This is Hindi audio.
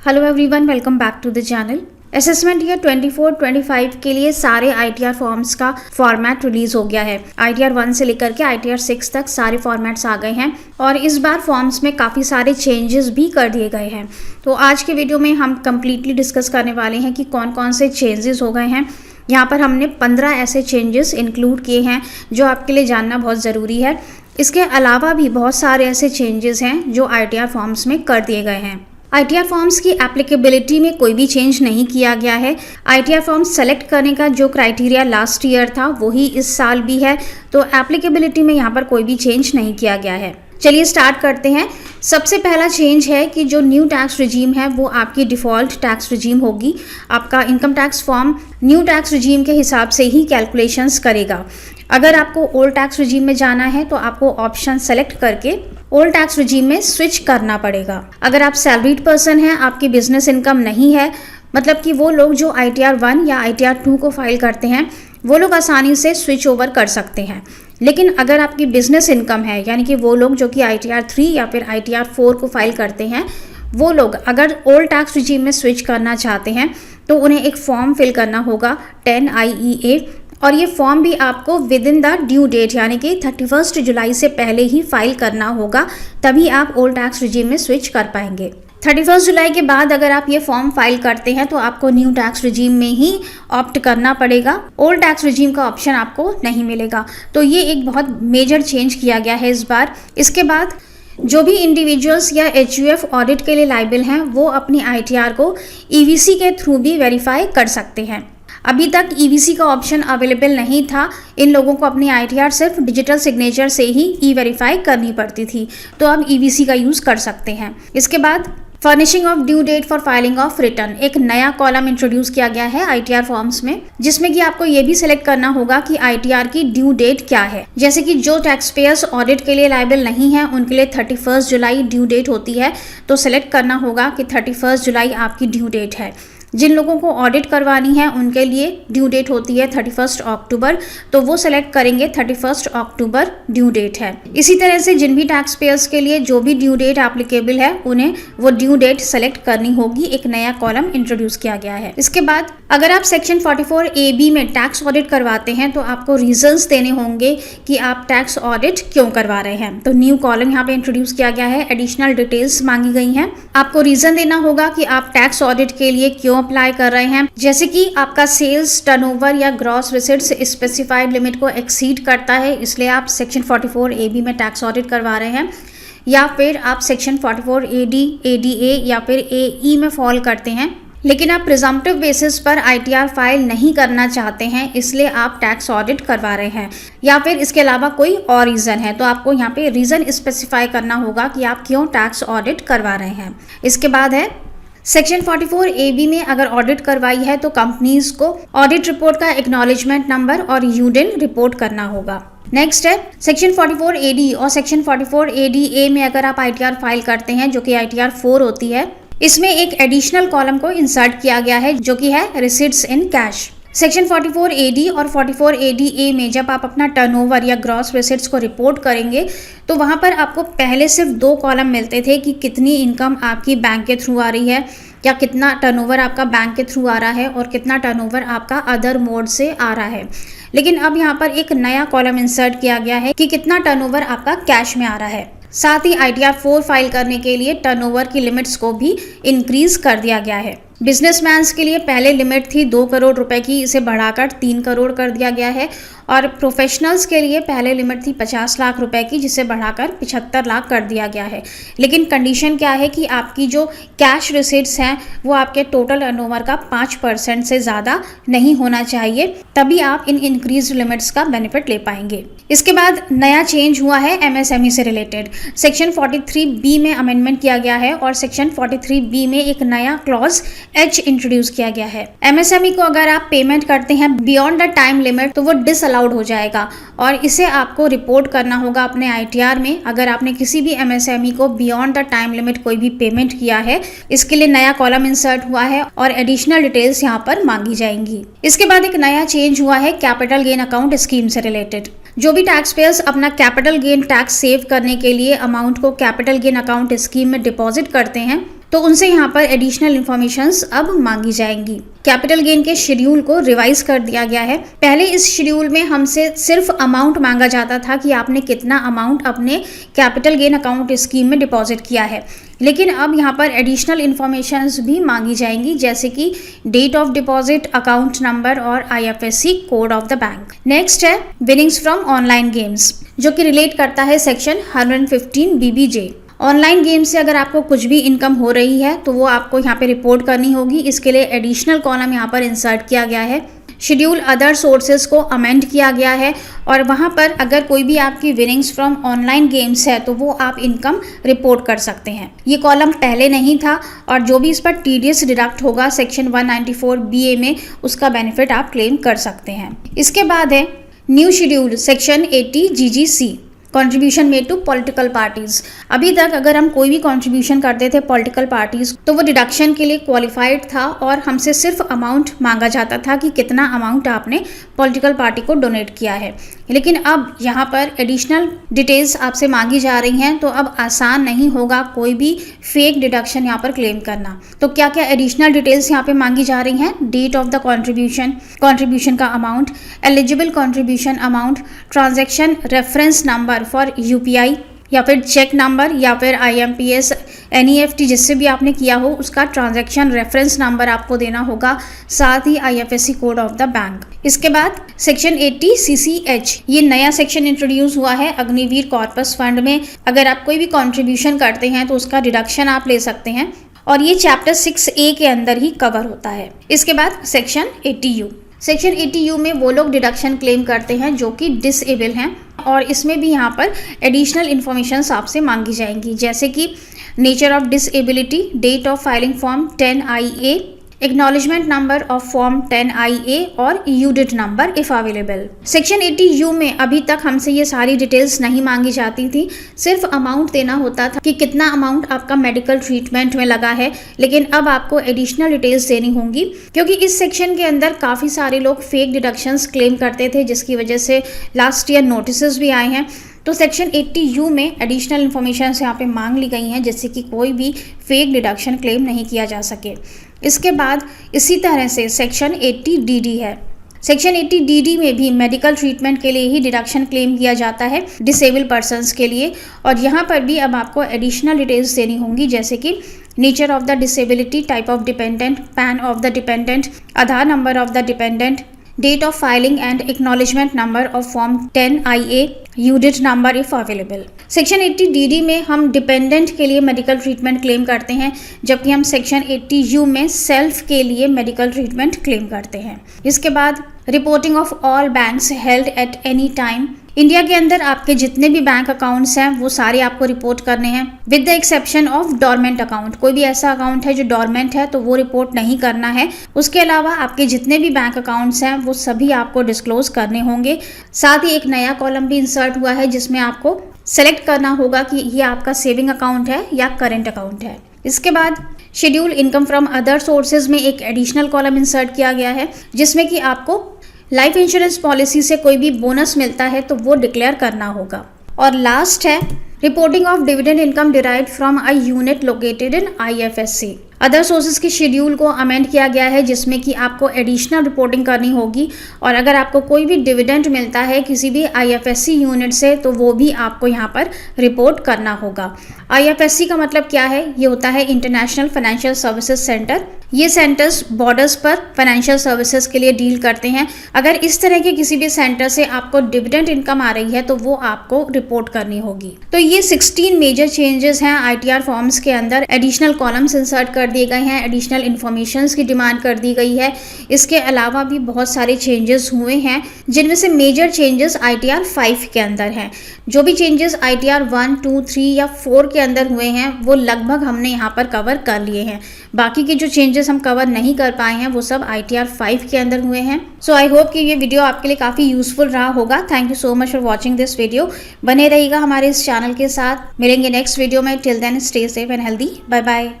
Hello everyone, welcome back to the channel. Assessment year 24-25 के लिए सारे ITR फॉर्म्स का फॉर्मेट रिलीज हो गया है। ITR 1 से लेकर के ITR 6 तक सारे फॉर्मेट्स आ गए हैं और इस बार फॉर्म्स में काफ़ी सारे चेंजेस भी कर दिए गए हैं। तो आज के वीडियो में हम कंप्लीटली डिस्कस करने वाले हैं कि कौन कौन से चेंजेस हो गए हैं। यहाँ पर हमने 15 ऐसे चेंजेस इंक्लूड किए हैं जो आपके लिए जानना बहुत ज़रूरी है। इसके अलावा भी बहुत सारे ऐसे चेंजेस हैं जो ITR फॉर्म्स में कर दिए गए हैं। ITR फॉर्म्स की एप्लीकेबिलिटी में कोई भी चेंज नहीं किया गया है। ITR फॉर्म्स सेलेक्ट करने का जो क्राइटेरिया लास्ट ईयर था वही इस साल भी है, तो एप्लीकेबिलिटी में यहाँ पर कोई भी चेंज नहीं किया गया है। चलिए स्टार्ट करते हैं। सबसे पहला चेंज है कि जो न्यू टैक्स रिजीम है वो आपकी डिफ़ॉल्ट टैक्स रिजीम होगी। आपका income tax form new tax regime के हिसाब से ही कैलकुलेशंस करेगा। अगर आपको ओल्ड टैक्स रिजीम में जाना है तो आपको ऑप्शन सेलेक्ट करके ओल्ड टैक्स रिजीम में स्विच करना पड़ेगा। अगर आप सैलरीड पर्सन हैं, आपकी बिजनेस इनकम नहीं है, मतलब कि वो लोग जो ITR 1 या ITR 2 को फाइल करते हैं वो लोग आसानी से स्विच ओवर कर सकते हैं। लेकिन अगर आपकी बिजनेस इनकम है, यानी कि वो लोग जो कि ITR 3 या फिर ITR 4 को फाइल करते हैं, वो लोग अगर ओल्ड टैक्स रिजीम में स्विच करना चाहते हैं तो उन्हें एक फॉर्म फिल करना होगा 10IEA, और ये फॉर्म भी आपको within the due date यानी कि 31 जुलाई से पहले ही फाइल करना होगा, तभी आप ओल्ड टैक्स रिजीम में स्विच कर पाएंगे। 31 जुलाई के बाद अगर आप ये फॉर्म फाइल करते हैं तो आपको न्यू टैक्स रिजीम में ही ऑप्ट करना पड़ेगा। ओल्ड टैक्स रिजीम का ऑप्शन आपको नहीं मिलेगा। तो ये एक बहुत मेजर चेंज किया गया है इस बार। इसके बाद जो भी इंडिविजुअल्स या HUF ऑडिट के लिए लायबल हैं वो अपनी ITR को EVC के थ्रू भी वेरीफाई कर सकते हैं। अभी तक EVC का ऑप्शन अवेलेबल नहीं था। इन लोगों को अपनी ITR सिर्फ डिजिटल सिग्नेचर से ही ई-वेरीफाई करनी पड़ती थी, तो अब EVC का यूज़ कर सकते हैं। इसके बाद furnishing of due date for filing of return, एक नया कॉलम इंट्रोड्यूस किया गया है ITR फॉर्म्स में, जिसमें कि आपको ये भी सिलेक्ट करना होगा कि ITR की ड्यू डेट क्या है। जैसे कि जो टैक्स पेयर्स ऑडिट के लिए लायबल नहीं है उनके लिए 31 जुलाई ड्यू डेट होती है, तो सिलेक्ट करना होगा कि 31 जुलाई आपकी ड्यू डेट है। जिन लोगों को ऑडिट करवानी है उनके लिए ड्यू डेट होती है 31 अक्टूबर, तो वो सेलेक्ट करेंगे 31 अक्टूबर ड्यू डेट है। इसी तरह से जिन भी टैक्स पेयर्स के लिए जो भी ड्यू डेट एप्लीकेबल है उन्हें वो ड्यू डेट सेलेक्ट करनी होगी। एक नया कॉलम इंट्रोड्यूस किया गया है। इसके बाद अगर आप सेक्शन 44AB में टैक्स ऑडिट करवाते हैं तो आपको रीजंस देने होंगे कि आप टैक्स ऑडिट क्यों करवा रहे हैं। तो न्यू कॉलम यहाँ पे इंट्रोड्यूस किया गया है। एडिशनल डिटेल्स मांगी गई हैं। आपको रीजन देना होगा कि आप टैक्स ऑडिट के लिए क्यों अप्लाई कर रहे हैं, जैसे कि आपका सेल्स टर्नओवर या ग्रॉस रिसीट्स स्पेसिफाइड लिमिट को एक्सीड करता है, इसलिए आप सेक्शन 44AB में टैक्स ऑडिट करवा रहे हैं, या फिर आप सेक्शन 44AD, ADA या फिर AE में फॉल करते हैं लेकिन आप प्रिजम्पटिव बेसिस पर ITR फाइल नहीं करना चाहते हैं, इसलिए आप टैक्स ऑडिट करवा रहे हैं, या फिर इसके अलावा कोई और रीज़न है, तो आपको यहाँ पे रीज़न स्पेसिफाई करना होगा कि आप क्यों टैक्स ऑडिट करवा रहे हैं। इसके बाद है सेक्शन 44AB में अगर ऑडिट करवाई है तो कंपनीज को ऑडिट रिपोर्ट का एक्नॉलेजमेंट नंबर और यूडिन रिपोर्ट करना होगा। नेक्स्ट है सेक्शन 44AD और सेक्शन 44ADA में अगर आप ITR फाइल करते हैं जो कि ITR 4 होती है, इसमें एक एडिशनल कॉलम को इंसर्ट किया गया है जो कि है receipts in cash. Section 44AD और 44ADA में जब आप अपना टर्नओवर या ग्रॉस रिसीट्स को रिपोर्ट करेंगे तो वहाँ पर आपको पहले सिर्फ 2 कॉलम मिलते थे कि कितनी इनकम आपकी बैंक के थ्रू आ रही है या कितना टर्नओवर आपका बैंक के थ्रू आ रहा है और कितना टर्नओवर आपका अदर मोड से आ रहा है। लेकिन अब यहाँ पर एक नया कॉलम इंसर्ट किया गया है कि कितना टर्नओवर आपका कैश में आ रहा है। साथ ही ITR 4 फाइल करने के लिए टर्नओवर की लिमिट्स को भी इंक्रीज कर दिया गया है। बिजनेसमैन्स के लिए पहले लिमिट थी 2 करोड़ रुपए की, इसे बढ़ाकर 3 करोड़ कर दिया गया है, और प्रोफेशनल्स के लिए पहले लिमिट थी 50 लाख रुपए की, जिसे बढ़ाकर 75 लाख कर दिया गया है। लेकिन कंडीशन क्या है कि आपकी जो कैश रिसीट्स हैं वो आपके टोटल टर्नओवर का 5% से ज़्यादा नहीं होना चाहिए, तभी आप इन इंक्रीज लिमिट्स का बेनिफिट ले पाएंगे। इसके बाद नया चेंज हुआ है MSME से रिलेटेड। सेक्शन 43B में अमेंडमेंट किया गया है और सेक्शन 43B में एक नया क्लॉज H इंट्रोड्यूस किया गया है। MSME को अगर आप पेमेंट करते हैं बियॉन्ड द टाइम लिमिट तो वो डिसअलाउड हो जाएगा और इसे आपको रिपोर्ट करना होगा अपने ITR में। अगर आपने किसी भी MSME को बियॉन्ड द टाइम लिमिट कोई भी पेमेंट किया है, इसके लिए नया कॉलम इंसर्ट हुआ है और एडिशनल डिटेल्स यहाँ पर मांगी जाएंगी। इसके बाद एक नया चेंज हुआ है कैपिटल गेन अकाउंट स्कीम से रिलेटेड। जो भी टैक्स पेयर्स अपना कैपिटल गेन टैक्स सेव करने के लिए अमाउंट को कैपिटल गेन अकाउंट स्कीम में डिपॉजिट करते हैं तो उनसे यहाँ पर एडिशनल इन्फॉर्मेशंस अब मांगी जाएंगी। कैपिटल गेन के शेड्यूल को रिवाइज कर दिया गया है। पहले इस शेड्यूल में हमसे सिर्फ अमाउंट मांगा जाता था कि आपने कितना अमाउंट अपने कैपिटल गेन अकाउंट स्कीम में डिपॉजिट किया है, लेकिन अब यहाँ पर एडिशनल इन्फॉर्मेशंस भी मांगी जाएंगी, जैसे कि date of deposit, account number और IFSC code of the bank. Next है विनिंग्स फ्रॉम ऑनलाइन गेम्स, जो कि रिलेट करता है सेक्शन 115 BBJ। ऑनलाइन गेम से अगर आपको कुछ भी इनकम हो रही है तो वो आपको यहाँ पे रिपोर्ट करनी होगी। इसके लिए एडिशनल कॉलम यहाँ पर इंसर्ट किया गया है। शेड्यूल अदर सोर्सेज को अमेंड किया गया है और वहाँ पर अगर कोई भी आपकी विनिंग्स फ्रॉम ऑनलाइन गेम्स है तो वो आप इनकम रिपोर्ट कर सकते हैं। ये कॉलम पहले नहीं था और जो भी इस पर TDS डिडक्ट होगा सेक्शन 194 BA में, उसका बेनिफिट आप क्लेम कर सकते हैं। इसके बाद है new schedule section 80 GGC, contribution made to political parties. अभी तक अगर हम कोई भी कंट्रीब्यूशन करते थे पॉलिटिकल पार्टीज तो वो डिडक्शन के लिए क्वालिफाइड था और हमसे सिर्फ अमाउंट मांगा जाता था कि कितना अमाउंट आपने पॉलिटिकल पार्टी को डोनेट किया है। लेकिन अब यहाँ पर एडिशनल डिटेल्स आपसे मांगी जा रही हैं, तो अब आसान नहीं होगा कोई भी फेक डिडक्शन यहाँ पर क्लेम करना। तो क्या क्या एडिशनल डिटेल्स यहाँ पे मांगी जा रही हैं? Date of the contribution, contribution का amount, eligible contribution amount, transaction reference number for UPI या फिर चेक नंबर या फिर IMPS NEFT जिससे भी आपने किया हो उसका ट्रांजैक्शन रेफरेंस नंबर आपको देना होगा, साथ ही IFSC code of the bank. इसके बाद सेक्शन 80 CCH, ये नया सेक्शन इंट्रोड्यूस हुआ है अग्निवीर कॉर्पस फंड में। अगर आप कोई भी कंट्रीब्यूशन करते हैं तो उसका डिडक्शन आप ले सकते हैं और ये चैप्टर 6A के अंदर ही कवर होता है। इसके बाद सेक्शन 80U, सेक्शन 80U में वो लोग डिडक्शन क्लेम करते हैं जो कि डिसेबल हैं और इसमें भी यहाँ पर एडिशनल इन्फॉर्मेशन आपसे मांगी जाएंगी, जैसे कि nature of disability, date of filing form 10IA, acknowledgement number of form 10IA और UDID number if available. Section 80U में अभी तक हमसे ये सारी डिटेल्स नहीं मांगी जाती थी, सिर्फ अमाउंट देना होता था कि कितना अमाउंट आपका मेडिकल ट्रीटमेंट में लगा है। लेकिन अब आपको एडिशनल डिटेल्स देनी होंगी क्योंकि इस सेक्शन के अंदर काफ़ी सारे लोग फेक डिडक्शंस क्लेम करते थे, जिसकी वजह से लास्ट ईयर नोटिस भी आए हैं। तो सेक्शन 80U में एडिशनल इन्फॉर्मेशन यहाँ पे मांग ली गई हैं जिससे कि कोई भी फेक डिडक्शन क्लेम नहीं किया जा सके। इसके बाद इसी तरह से सेक्शन 80DD है। सेक्शन 80DD में भी मेडिकल ट्रीटमेंट के लिए ही डिडक्शन क्लेम किया जाता है डिसेबल पर्सन्स के लिए, और यहाँ पर भी अब आपको एडिशनल डिटेल्स देनी होंगी, जैसे कि nature of the disability, type of dependent, PAN of the dependent, Aadhaar number of the dependent, date of filing and acknowledgement number of form 10IA, UDID number if available. Section 80DD में हम डिपेंडेंट के लिए मेडिकल ट्रीटमेंट क्लेम करते हैं, जबकि हम सेक्शन 80U में सेल्फ के लिए मेडिकल ट्रीटमेंट क्लेम करते हैं। इसके बाद reporting of all banks held at any time. India के अंदर आपके जितने भी बैंक अकाउंट्स हैं वो सारे आपको रिपोर्ट करने हैं, with the exception of dormant account. कोई भी ऐसा अकाउंट है जो डोरमेंट है तो वो रिपोर्ट नहीं करना है। उसके अलावा आपके जितने भी बैंक अकाउंट्स हैं वो सभी आपको डिस्क्लोज करने होंगे। साथ ही एक नया कॉलम भी इंसर्ट हुआ है जिसमें आपको सेलेक्ट करना होगा कि ये आपका सेविंग अकाउंट है या करेंट अकाउंट है। इसके बाद schedule income from other sources में एक एडिशनल कॉलम इंसर्ट किया गया है जिसमें कि आपको लाइफ इंश्योरेंस पॉलिसी से कोई भी बोनस मिलता है तो वो डिक्लेयर करना होगा। और लास्ट है reporting of dividend income derived from a unit located in IFSC। Other sources के शेड्यूल को अमेंड किया गया है जिसमें कि आपको एडिशनल रिपोर्टिंग करनी होगी, और अगर आपको कोई भी डिविडेंड मिलता है किसी भी IFSC यूनिट से तो वो भी आपको यहाँ पर रिपोर्ट करना होगा। IFSC का मतलब क्या है? ये होता है इंटरनेशनल फाइनेंशियल सर्विसेज सेंटर। ये सेंटर्स बॉर्डर्स पर फाइनेंशियल सर्विसेज के लिए डील करते हैं। अगर इस तरह के किसी भी सेंटर से आपको डिविडेंड इनकम आ रही है तो वो आपको रिपोर्ट करनी होगी। तो ये 16 मेजर चेंजेस हैं ITR फॉर्म्स के अंदर। एडिशनल कॉलम्स इंसर्ट कर दिए गए हैं, एडिशनल इन्फॉर्मेशंस की डिमांड कर दी गई है। इसके अलावा भी बहुत सारे चेंजेस हुए हैं जिनमें से मेजर चेंजेस ITR 5 के अंदर हैं। जो भी चेंजेस ITR 1, 2, 3 या 4 के अंदर हुए हैं वो लगभग हमने यहाँ पर कवर कर लिए हैं। बाकी के जो चेंजेस हम कवर नहीं कर पाए हैं वो सब ITR 5 के अंदर हुए हैं। सो आई होप कि ये वीडियो आपके लिए काफ़ी यूजफुल रहा होगा। Thank you so much for watching this video. बने रहिएगा हमारे इस चैनल के साथ। मिलेंगे नेक्स्ट वीडियो में। Till then stay safe and healthy. Bye bye.